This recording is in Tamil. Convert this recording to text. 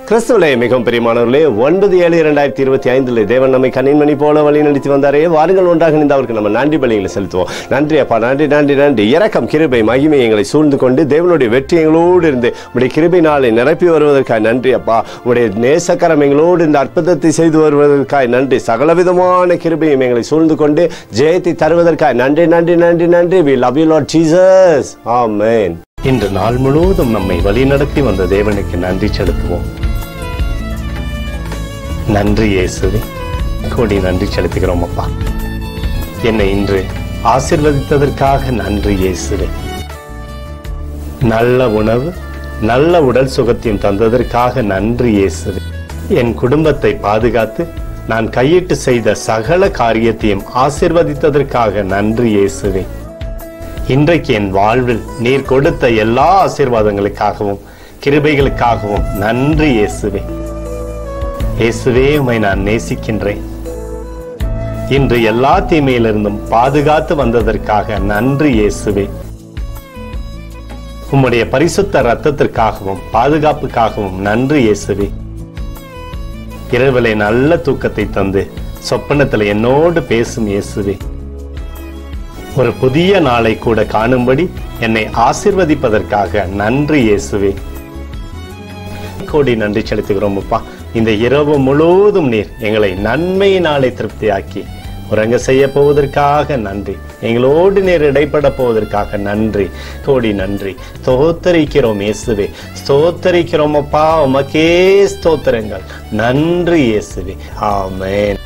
கிறிஸ்துவிலே மிகவும் பிரியமானவர்களே, 9/7/2025 தேவன் நம்மை கண்ணின்மணி போல வழி நடத்தி வந்தாரே. வாருங்கள் ஒன்றாக இணைந்து அவருக்கு நம்ம நன்றி பலிகளை செலுத்துவோம். நன்றி அப்பா, நன்றி நன்றி நன்றி. இரக்கம், கிருபை, மகிமை எங்களை சூழ்ந்து கொண்டு தேவனுடைய வெற்றி எங்களோடு இருந்து உடைய கிருபை நாளை நிரப்பி வருவதற்காக நன்றி அப்பா. உடைய நேசக்கரம் எங்களோடு இந்த அற்புதத்தை செய்து வருவதற்காக நன்றி. சகலவிதமான கிருபையும் எங்களை சூழ்ந்து கொண்டு ஜெயத்தை தருவதற்காக நன்றி நன்றி நன்றி நன்றி. We love you Lord Jesus. Amen. இன்று நாள் முழுவதும் நம்மை வழிநடத்தி வந்த தேவனுக்கு நன்றி செலுத்துவோம். நன்றி இயேசுவே, கோடி நன்றி செலுத்துகிறோம் அப்பா. என்னை இன்று ஆசீர்வதித்ததற்காக நன்றி இயேசுவே. நல்ல உணவு, நல்ல உடல் சுகத்தையும் தந்ததற்காக நன்றி இயேசுவே. என் குடும்பத்தை பாதுகாத்து நான் கையிட்டு செய்த சகல காரியத்தையும் ஆசீர்வதித்ததற்காக நன்றி இயேசுவே. இன்றைக்கு என் வாழ்வில் நீர் கொடுத்த எல்லா ஆசீர்வாதங்களுக்காகவும் கிருபைகளுக்காகவும் நன்றி இயேசுவே. இயேசுவே, உம்மை நான் நேசிக்கின்றேன். இன்று எல்லா தீமையிலிருந்தும் பாதுகாத்து வந்ததற்காக நன்றி இயேசுவே. உம்முடைய பரிசுத்த இரத்தத்திற்காகவும் பாதுகாப்புக்காகவும் நன்றி இயேசுவே. இரவிலே நல்ல தூக்கத்தை தந்து சொப்பனத்தில் என்னோடு பேசும் இயேசுவே. ஒரு புதிய நாளை கூட காணும்படி என்னை ஆசீர்வதிப்பதற்காக நன்றி இயேசுவே. கோடி நன்றி செலுத்துகிறோம் அப்பா. இந்த இரவு முழுவதும் நீர் எங்களை நன்மையினாலே திருப்தியாக்கி உறங்க செய்ய போவதற்காக நன்றி. எங்களோடு நீர் இடைப்பட போவதற்காக நன்றி, கோடி நன்றி. ஸ்தோத்தரிக்கிறோம் இயேசுவே, ஸ்தோத்தரிக்கிறோம் அப்பா. உமக்கே ஸ்தோத்திரங்கள். நன்றி இயேசுவே. ஆமென்.